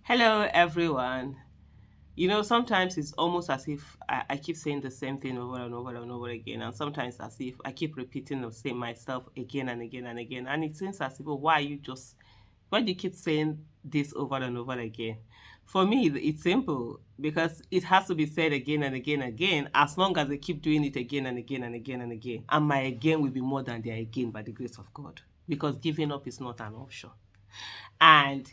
Hello, everyone. Sometimes it's almost as if I keep saying the same thing over and over and over again, and sometimes as if I keep repeating the same myself again and again and again. And it seems as if, why do you keep saying this over and over again? For me, it's simple because it has to be said again and again and again, as long as they keep doing it again and again and again and again. And my again will be more than their again by the grace of God, because giving up is not an option. And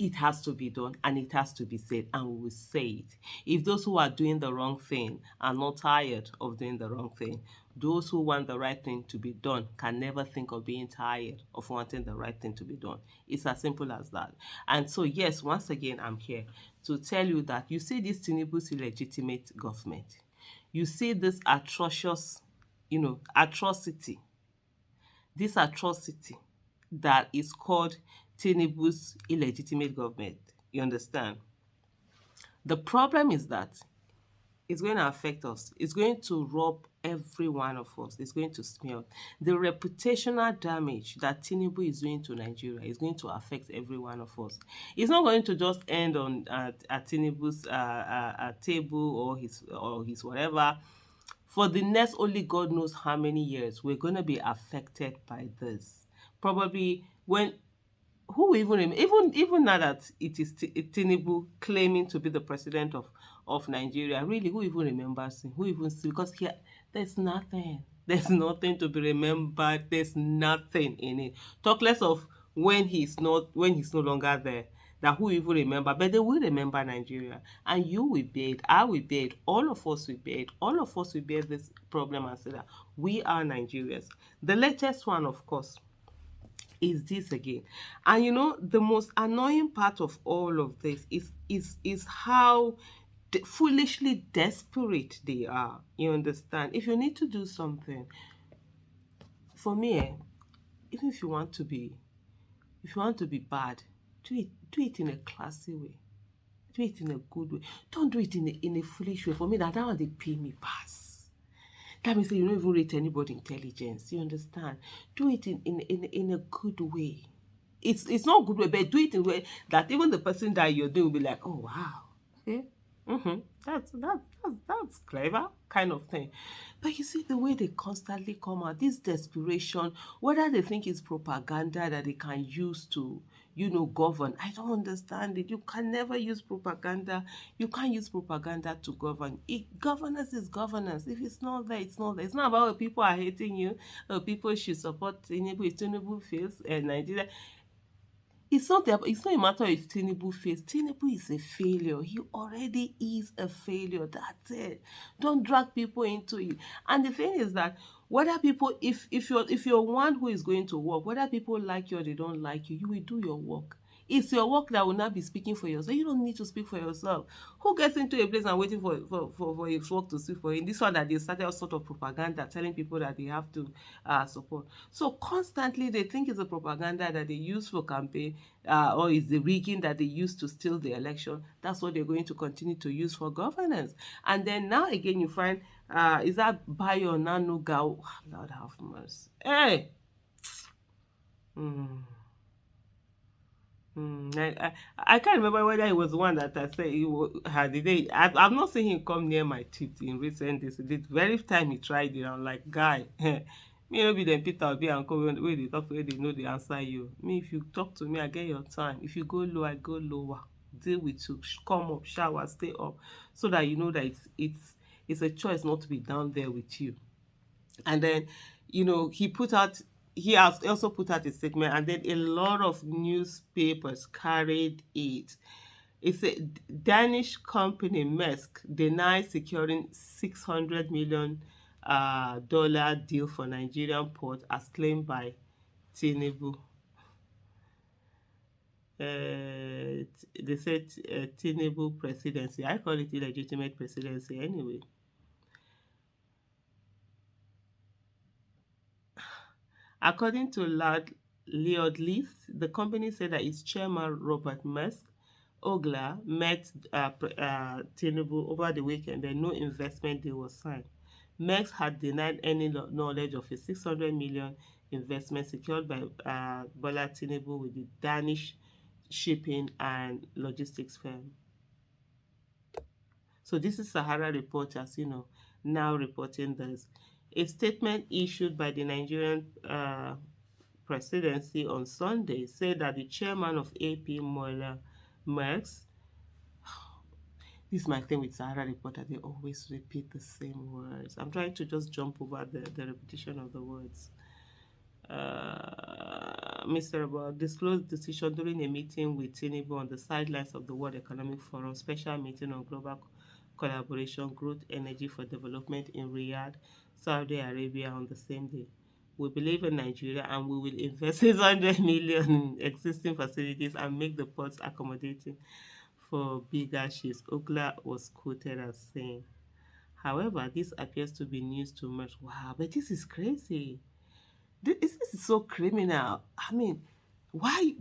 it has to be done and it has to be said, and we will say it. If those who are doing the wrong thing are not tired of doing the wrong thing, those who want the right thing to be done can never think of being tired of wanting the right thing to be done. It's as simple as that. And so, yes, once again, I'm here to tell you that you see this Tinubu's illegitimate government. You see this atrocity, this atrocity that is called Tinubu's illegitimate government. You understand? The problem is that it's going to affect us. It's going to rob every one of us. It's going to smear. The reputational damage that Tinubu is doing to Nigeria is going to affect every one of us. It's not going to just end on at Tinubu's table or his whatever. For the next only God knows how many years, we're going to be affected by this. Probably when who even even now that it is Tinubu claiming to be the president of Nigeria, really, who even remembers him? Who even see? Because here, there's nothing. There's nothing to be remembered. There's nothing in it. Talk less of when he's no longer there. That who even remember, but they will remember Nigeria, and you will bear it. I will bear it. All of us will bear it. All of us will bear this problem and say that we are Nigerians. The latest one, of course, is this again. And the most annoying part of all of this is how foolishly desperate they are. You understand? If you need to do something, for me, even if you want to be bad, do it in a classy way. Do it in a good way. Don't do it in a foolish way. For me, that one they pay me pass. That means that you don't even rate anybody intelligence. You understand? Do it in a good way. It's not a good way, but do it in a way that even the person that you're doing will be like, oh wow, okay, that's clever kind of thing. But you see the way they constantly come out, this desperation, whether they think it's propaganda that they can use to govern. I don't understand it. You can never use propaganda. You can't use propaganda to govern. Governance is governance. If it's not there, it's not there. It's not about people are hating you, people should support Tinubu. If Tinubu fails, Nigeria, it's not a matter if Tinubu fails. Tinubu is a failure. He already is a failure. That's it. Don't drag people into it. And the thing is that whether people, if you're one who is going to work, whether people like you or they don't like you, you will do your work. It's your work that will not be speaking for yourself. You don't need to speak for yourself. Who gets into a place and waiting for his work to speak for him? This one that they started all sort of propaganda telling people that they have to support. So constantly they think it's a propaganda that they use for campaign, or is the rigging that they use to steal the election. That's what they're going to continue to use for governance. And then now again you find, is that Bayo Nanuga? Oh, Lord have mercy. Hey! Mm. I can't remember whether it was one that I said had the day. I've not seen him come near my teeth in recent days. The very time he tried it, I'm like, guy, me no be them Peter Obi and Co wey they talk, wey they know they answer you. Me, if you talk to me, I get your time. If you go low, I go lower. Deal with you. Come up, shower, stay up, so that you know that it's a choice not to be down there with you. And then he has also put out a statement, and then a lot of newspapers carried it. It's a Danish company, Maersk, denies securing $600 million dollar deal for Nigerian port as claimed by Tinubu. They said Tinubu presidency. I call it illegitimate presidency anyway. According to Lloyd Leith, the company said that its chairman, Robert Musk Ogler, met Tinubu over the weekend and no investment deal was signed. Musk had denied any knowledge of a 600 million investment secured by Bola Tinubu with the Danish shipping and logistics firm. So this is Sahara Reporters, now reporting this. A statement issued by the Nigerian presidency on Sunday said that the chairman of AP Mola Merckx, this is my thing with Sahara Reporter, they always repeat the same words. I'm trying to just jump over the repetition of the words. Mr. About disclosed decision during a meeting with Tinubu on the sidelines of the World Economic Forum special meeting on global collaboration, growth, energy for development in Riyadh, Saudi Arabia on the same day. We believe in Nigeria and we will invest 600 million in existing facilities and make the ports accommodating for bigger ships, Ogla was quoted as saying. However, this appears to be news to much. Wow, but this is crazy. This is so criminal. I mean, why?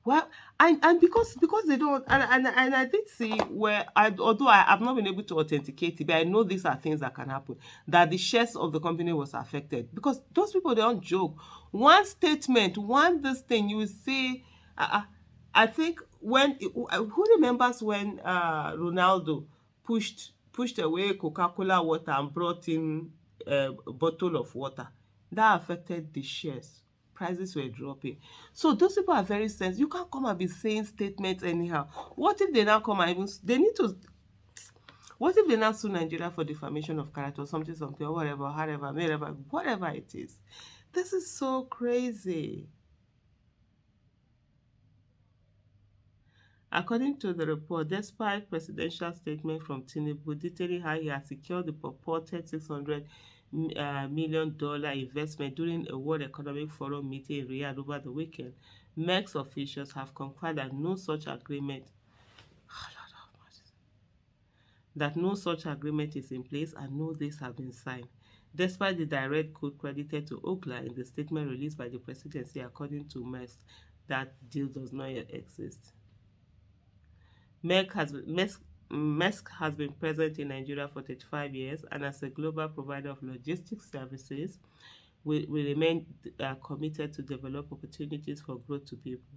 Well, and because they don't, and I did see where, although I have not been able to authenticate it, but I know these are things that can happen, that the shares of the company was affected, because those people, they don't joke. One statement, one this thing, you will see. I think when, who remembers when Ronaldo pushed away Coca-Cola water and brought in a bottle of water, that affected the shares. Prices were dropping. So those people are very sensitive. You can't come and be saying statements anyhow. What if they now come and even they need to, what if they now sue Nigeria for defamation of character or something or whatever, however, wherever, whatever it is? This is so crazy. According to the report, despite presidential statement from Tinubu detailing how he has secured the purported $600 million investment during a World Economic Forum meeting in Riyadh over the weekend, MEX officials have confirmed that no such agreement is in place and no dates have been signed, despite the direct code credited to Ogla in the statement released by the presidency. According to MEX, that deal does not yet exist. Maersk has been present in Nigeria for 35 years, and as a global provider of logistics services, we remain committed to develop opportunities for growth to people,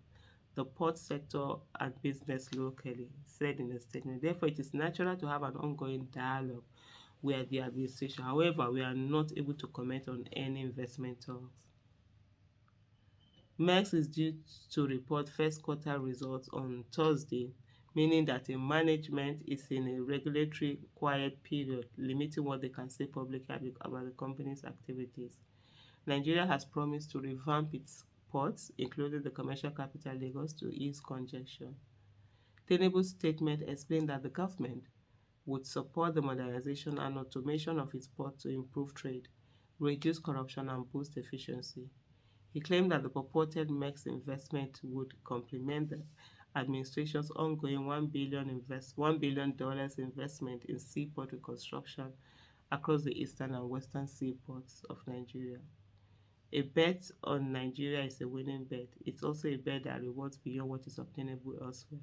the port sector and business locally, said in a statement. Therefore, it is natural to have an ongoing dialogue with the administration. However, we are not able to comment on any investment talks. MEX is due to report first quarter results on Thursday, meaning that the management is in a regulatory quiet period, limiting what they can say publicly about the company's activities. Nigeria has promised to revamp its ports, including the commercial capital Lagos, to ease congestion. Tinubu's statement explained that the government would support the modernization and automation of its port to improve trade, reduce corruption, and boost efficiency. He claimed that the purported MEX investment would complement the administration's ongoing $1 billion investment in seaport reconstruction across the eastern and western seaports of Nigeria. A bet on Nigeria is a winning bet. It's also a bet that rewards beyond what is obtainable elsewhere.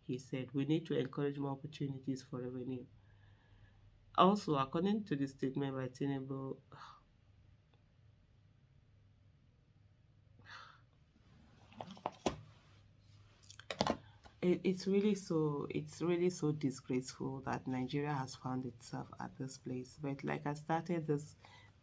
He said, we need to encourage more opportunities for revenue. Also, according to the statement by Tinubu, it's really so disgraceful that Nigeria has found itself at this place. But like I started this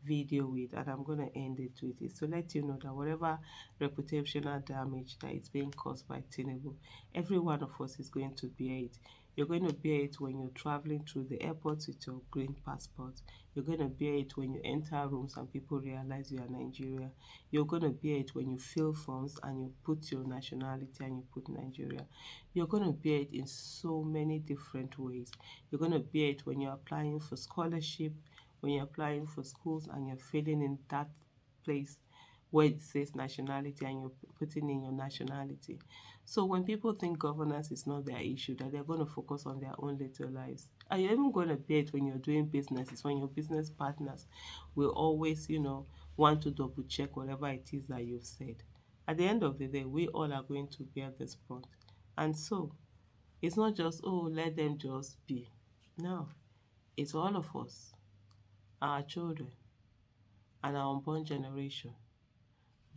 video with, and I'm going to end it with, is to let you know that whatever reputational damage that is being caused by Tinubu, every one of us is going to bear it. You're going to bear it when you're traveling through the airport with your green passport. You're going to bear it when you enter rooms and people realize you are Nigeria. You're going to bear it when you fill forms and you put your nationality and you put Nigeria. You're going to bear it in so many different ways. You're going to bear it when you're applying for scholarship, when you're applying for schools and you're filling in that place where it says nationality and you're putting in your nationality. So when people think governance is not their issue, that they're going to focus on their own little lives. And you're even going to bear it when you're doing business. It's when your business partners will always, want to double check whatever it is that you've said. At the end of the day, we all are going to bear this brunt. And so, it's not just, oh, let them just be. No, it's all of us, our children, and our unborn generation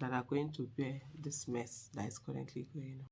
that are going to bear this mess that is currently going on.